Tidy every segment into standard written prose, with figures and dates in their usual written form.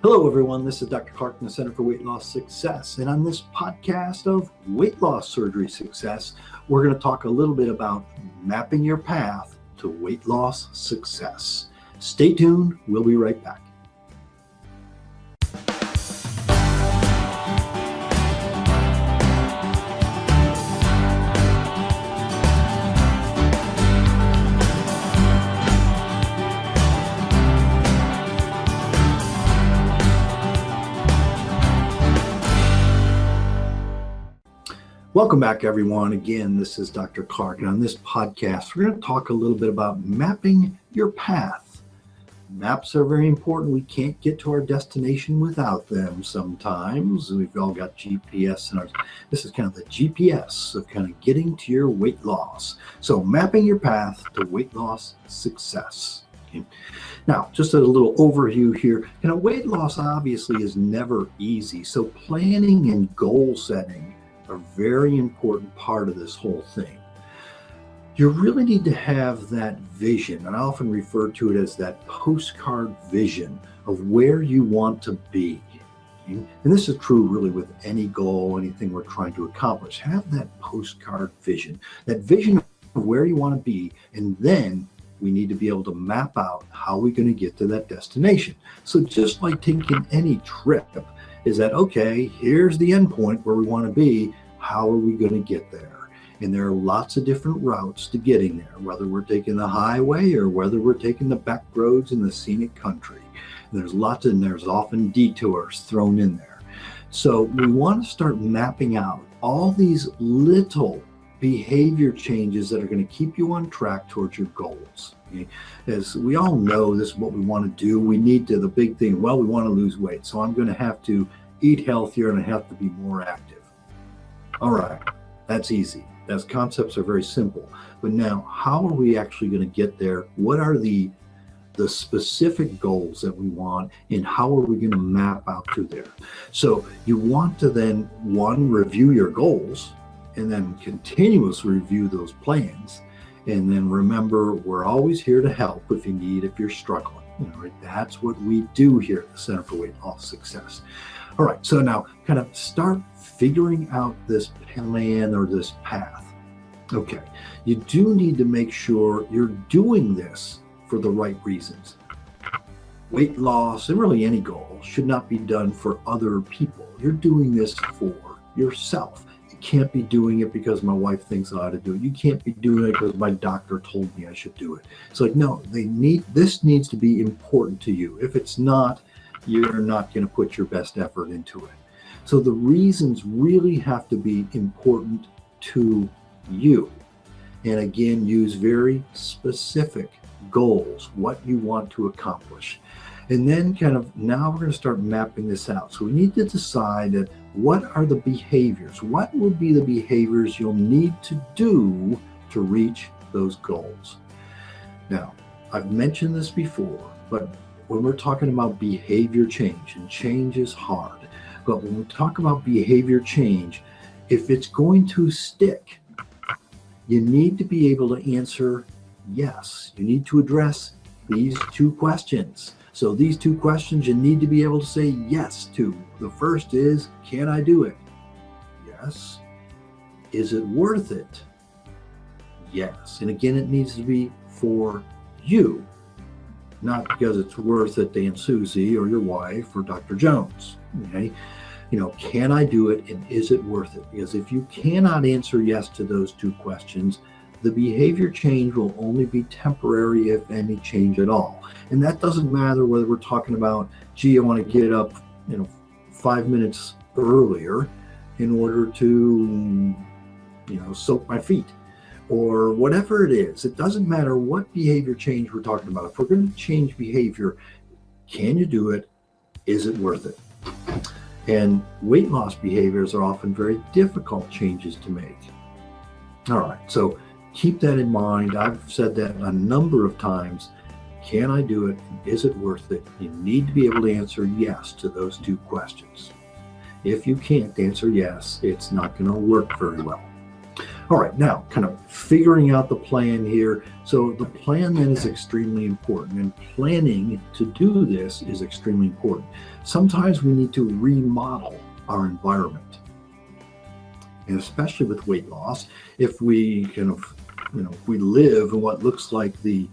Hello, everyone. This is Dr. Clark from the Center for Weight Loss Success. And on this podcast of weight loss surgery success, we're going to talk a little bit about mapping your path to weight loss success. Stay tuned. We'll be right back. Welcome back, everyone. Again, this is Dr. Clark, and on this podcast, we're going to talk a little bit about mapping your path. Maps are very important. We can't get to our destination without them sometimes. We've all got GPS, and this is kind of the GPS of kind of getting to your weight loss. So mapping your path to weight loss success. Okay. Now, just a little overview here. Weight loss obviously is never easy. So planning and goal setting a very important part of this whole thing. You really need to have that vision, and I often refer to it as that postcard vision of where you want to be. And this is true really with any goal, anything we're trying to accomplish. Have that postcard vision, that vision of where you want to be, and then we need to be able to map out how we're going to get to that destination. So just like taking any trip, is that, okay, here's the end point where we want to be. How are we going to get there? And there are lots of different routes to getting there, whether we're taking the highway or whether we're taking the back roads in the scenic country. And there's often detours thrown in there. So we want to start mapping out all these little behavior changes that are going to keep you on track towards your goals. Okay? As we all know, this is what we want to do. We need to, the big thing, we want to lose weight. So I'm going to have to eat healthier and I have to be more active. All right, that's easy. Those concepts are very simple. But now, how are we actually going to get there? What are the specific goals that we want, and how are we going to map out to there? So you want to then, one, review your goals, and then continuously review those plans. And then remember, we're always here to help if you're struggling. Right? That's what we do here at the Center for Weight Loss Success. All right, so now kind of start figuring out this plan or this path. Okay, you do need to make sure you're doing this for the right reasons. Weight loss, and really any goal, should not be done for other people. You're doing this for yourself. You can't be doing it because my wife thinks I ought to do it. You can't be doing it because my doctor told me I should do it. It's like, no, this needs to be important to you. If it's not, you're not going to put your best effort into it. So the reasons really have to be important to you. And again, use very specific goals, what you want to accomplish. And then now we're going to start mapping this out. So we need to decide that what are the behaviors? What will be the behaviors you'll need to do to reach those goals? Now, I've mentioned this before, but when we're talking about behavior change, and change is hard, but when we talk about behavior change, if it's going to stick, you need to be able to answer yes. You need to address these two questions. So these two questions you need to be able to say yes to. The first is, can I do it? Yes. Is it worth it? Yes. And again, it needs to be for you, not because it's worth it to Aunt Susie or your wife or Dr. Jones. Okay. Can I do it, and is it worth it? Because if you cannot answer yes to those two questions, the behavior change will only be temporary, if any change at all. And that doesn't matter whether we're talking about, I want to get up, 5 minutes earlier in order to, soak my feet, or whatever it is. It doesn't matter what behavior change we're talking about. If we're going to change behavior, can you do it? Is it worth it? And weight loss behaviors are often very difficult changes to make. All right, so keep that in mind. I've said that a number of times. Can I do it? Is it worth it? You need to be able to answer yes to those two questions. If you can't answer yes, it's not going to work very well. All right, now kind of figuring out the plan here. So the plan then is extremely important, and planning to do this is extremely important. Sometimes we need to remodel our environment, and especially with weight loss, if we kind of, if we live in what looks like the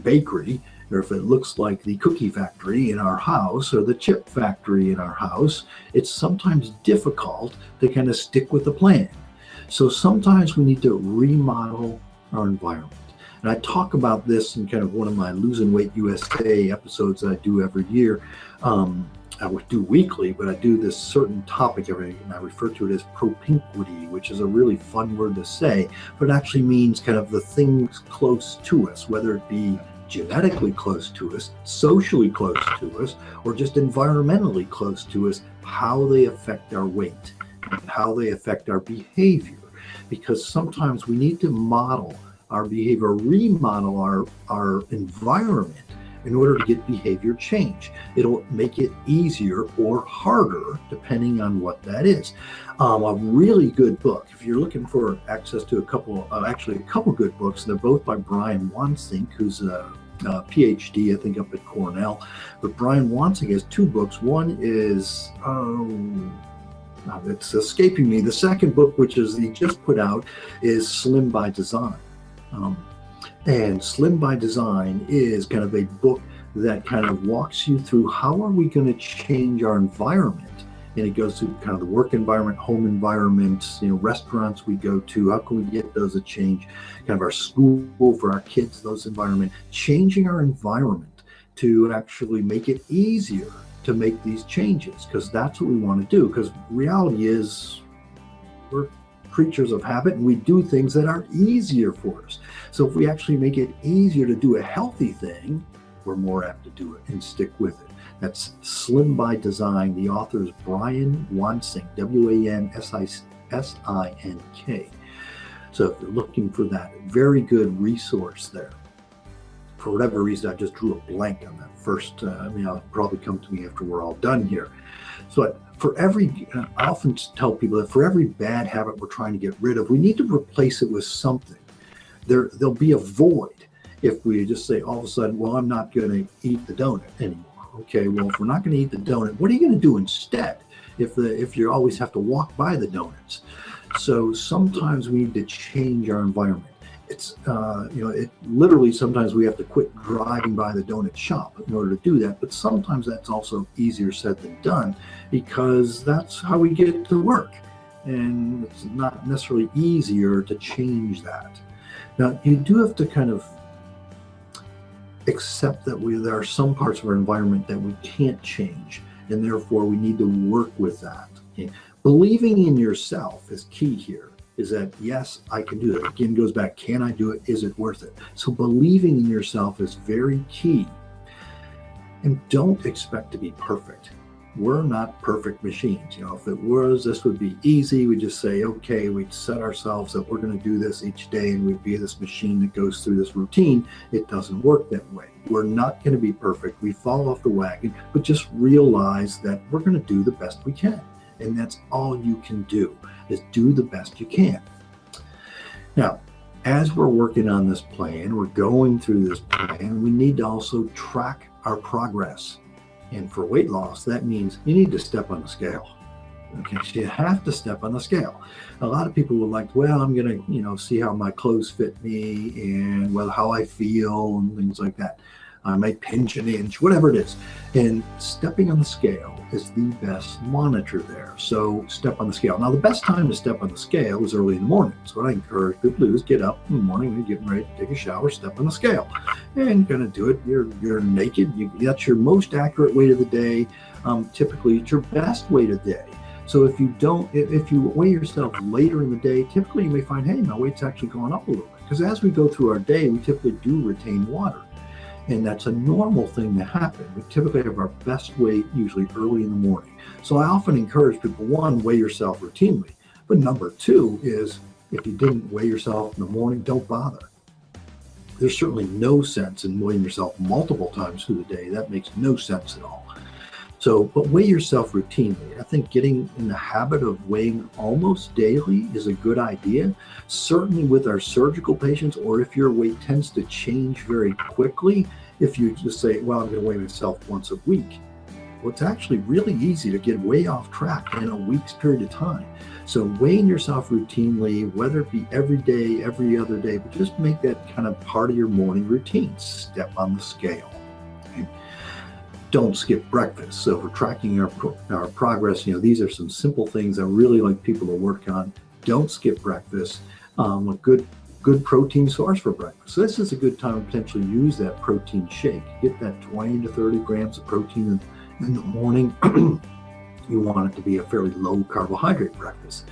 bakery, or if it looks like the cookie factory in our house or the chip factory in our house, it's sometimes difficult to kind of stick with the plan. So sometimes we need to remodel our environment. And I talk about this in kind of one of my Losing Weight USA episodes that I do every year. I would do weekly, but I do this certain topic and I refer to it as propinquity, which is a really fun word to say, but it actually means kind of the things close to us, whether it be genetically close to us, socially close to us, or just environmentally close to us, how they affect our weight and how they affect our behavior. Because sometimes we need to model our behavior, remodel our environment in order to get behavior change. It'll make it easier or harder depending on what that is. A really good book, if you're looking for access to a couple good books, they're both by Brian Wansink, who's a PhD, I think, up at Cornell. But Brian Wansink has two books. One is, it's escaping me. The second book, which is he just put out, is Slim by Design. And Slim by Design is kind of a book that kind of walks you through how are we going to change our environment. And it goes through kind of the work environment, home environment, restaurants we go to, how can we get those to change, kind of our school for our kids, those environment, changing our environment to actually make it easier to make these changes, because that's what we want to do. Because reality is we're creatures of habit and we do things that are easier for us. So if we actually make it easier to do a healthy thing, we're more apt to do it and stick with it. That's Slim by Design. The author is Brian Wansink, Wansink. So if you're looking for that, very good resource there. For whatever reason, I just drew a blank on that first. It'll probably come to me after we're all done here. So I often tell people that for every bad habit we're trying to get rid of, we need to replace it with something. There'll be a void if we just say all of a sudden, well, I'm not going to eat the donut anymore. Okay, well, if we're not going to eat the donut, what are you going to do instead if you always have to walk by the donuts? So sometimes we need to change our environment. It's, it literally sometimes we have to quit driving by the donut shop in order to do that. But sometimes that's also easier said than done, because that's how we get to work. And it's not necessarily easier to change that. Now, you do have to kind of accept that there are some parts of our environment that we can't change, and therefore we need to work with that. Okay? Believing in yourself is key here. Is that, yes, I can do it. Again, goes back, can I do it? Is it worth it? So believing in yourself is very key. And don't expect to be perfect. We're not perfect machines. If it was, this would be easy. We just say, okay, we'd set ourselves that we're going to do this each day, and we'd be this machine that goes through this routine. It doesn't work that way. We're not going to be perfect. We fall off the wagon, but just realize that we're going to do the best we can. And that's all you can do, is do the best you can. Now, as we're working on this plan, we're going through this plan, we need to also track our progress. And for weight loss, that means you need to step on the scale. Okay, so you have to step on the scale. A lot of people will like, well, I'm going to, see how my clothes fit me and how I feel and things like that. I might pinch an inch, whatever it is. And stepping on the scale is the best monitor there. So step on the scale. Now, the best time to step on the scale is early in the morning. So what I encourage people to do is get up in the morning, and getting ready to take a shower, step on the scale. And you're going to do it. You're naked. That's your most accurate weight of the day. Typically, it's your best weight of the day. So if you weigh yourself later in the day, typically you may find, hey, my weight's actually going up a little bit. Because as we go through our day, we typically do retain water. And that's a normal thing to happen. We typically have our best weight usually early in the morning. So I often encourage people, one, weigh yourself routinely. But number two is, if you didn't weigh yourself in the morning, don't bother. There's certainly no sense in weighing yourself multiple times through the day. That makes no sense at all. But weigh yourself routinely. I think getting in the habit of weighing almost daily is a good idea. Certainly with our surgical patients, or if your weight tends to change very quickly, if you just say, well, I'm going to weigh myself once a week. Well, it's actually really easy to get way off track in a week's period of time. So weighing yourself routinely, whether it be every day, every other day, but just make that kind of part of your morning routine. Step on the scale. Okay? Don't skip breakfast. So for tracking our progress, these are some simple things I really like people to work on. Don't skip breakfast. A good protein source for breakfast. So this is a good time to potentially use that protein shake. Get that 20 to 30 grams of protein in the morning. You want it to be a fairly low carbohydrate breakfast.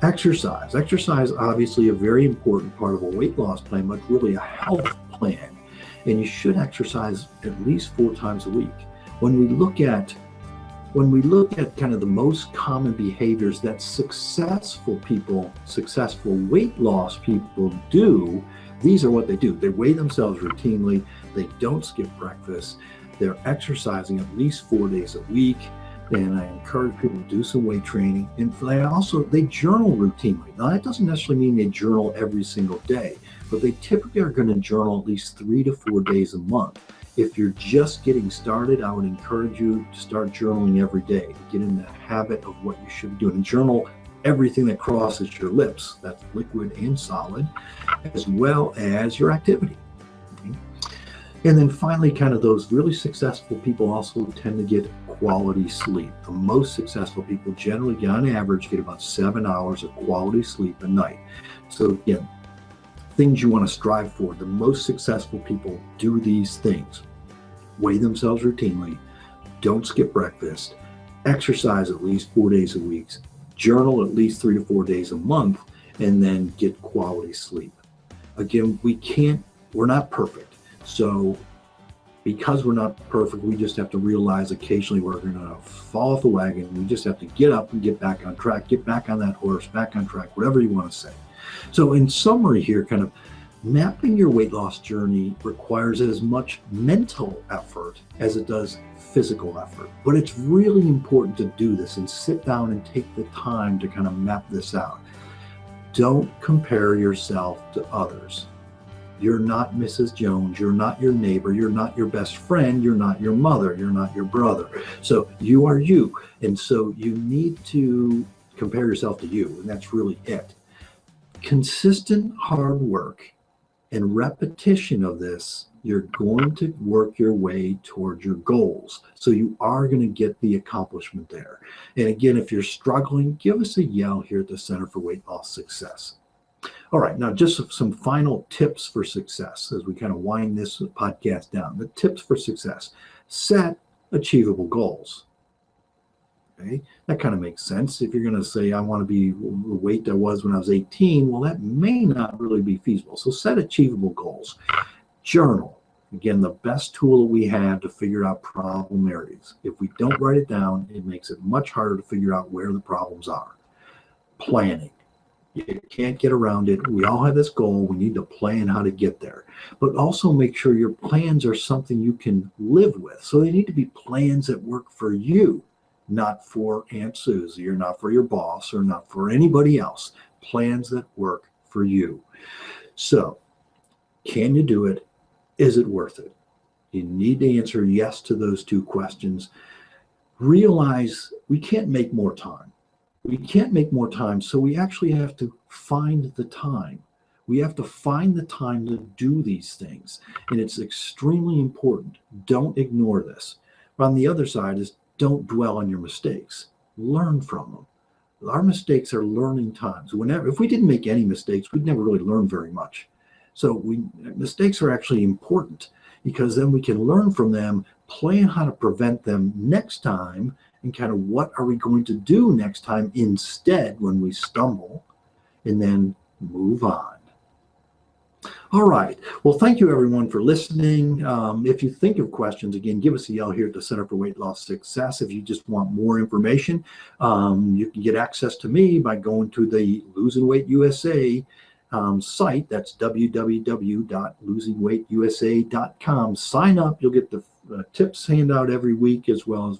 Exercise. Exercise, obviously a very important part of a weight loss plan, but really a health plan. And you should exercise at least 4 times a week. When we look at kind of the most common behaviors that successful weight loss people do, these are what they do. They weigh themselves routinely. They don't skip breakfast. They're exercising at least 4 days a week. And I encourage people to do some weight training. And they journal routinely. Now, that doesn't necessarily mean they journal every single day, but they typically are going to journal at least 3 to 4 days a month. If you're just getting started, I would encourage you to start journaling every day, to get in the habit of what you should be doing. And journal everything that crosses your lips, that's liquid and solid, as well as your activity. Okay? And then finally, kind of those really successful people also tend to get quality sleep. The most successful people generally, on average, get about 7 hours of quality sleep a night. So again, things you want to strive for. The most successful people do these things. Weigh themselves routinely. Don't skip breakfast. Exercise at least 4 days a week. Journal at least 3 to 4 days a month, and then get quality sleep. Again, we're not perfect. So because we're not perfect, we just have to realize occasionally we're going to fall off the wagon. We just have to get up and get back on track, get back on that horse, back on track, whatever you want to say. So in summary here, kind of mapping your weight loss journey requires as much mental effort as it does physical effort. But it's really important to do this and sit down and take the time to kind of map this out. Don't compare yourself to others. You're not Mrs. Jones. You're not your neighbor. You're not your best friend. You're not your mother. You're not your brother. So you are you. And so you need to compare yourself to you. And that's really it. Consistent hard work and repetition of this, you're going to work your way toward your goals. So you are going to get the accomplishment there. And again, if you're struggling, give us a yell here at the Center for Weight Loss Success. All right, now just some final tips for success as we kind of wind this podcast down. The tips for success: set achievable goals. Okay, that kind of makes sense. If you're going to say, I want to be the weight I was when I was 18, well, that may not really be feasible. So set achievable goals. Journal. Again, the best tool that we have to figure out problem areas. If we don't write it down, it makes it much harder to figure out where the problems are. Planning. You can't get around it. We all have this goal. We need to plan how to get there. But also make sure your plans are something you can live with. So they need to be plans that work for you, not for Aunt Susie, or not for your boss, or not for anybody else. Plans that work for you. So, can you do it? Is it worth it? You need to answer yes to those 2 questions. Realize we can't make more time. We can't make more time, so we actually have to find the time. We have to find the time to do these things, and it's extremely important. Don't ignore this. But on the other side is don't dwell on your mistakes. Learn from them. Our mistakes are learning times. If we didn't make any mistakes, we'd never really learn very much. So mistakes are actually important, because then we can learn from them, plan how to prevent them next time, and kind of what are we going to do next time instead when we stumble, and then move on. All right. Well, thank you everyone for listening. If you think of questions, again, give us a yell here at the Center for Weight Loss Success. If you just want more information, you can get access to me by going to the Losing Weight USA site. That's www.losingweightUSA.com. Sign up. You'll get the tips handout every week, as well as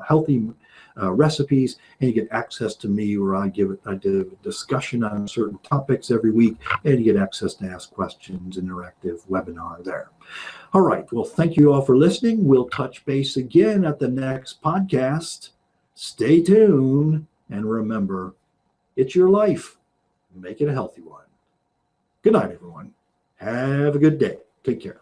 healthy recipes, and you get access to me where I do a discussion on certain topics every week, and you get access to ask questions, interactive webinar there. All right. Well, thank you all for listening. We'll touch base again at the next podcast. Stay tuned, and remember, it's your life. Make it a healthy one. Good night, everyone. Have a good day. Take care.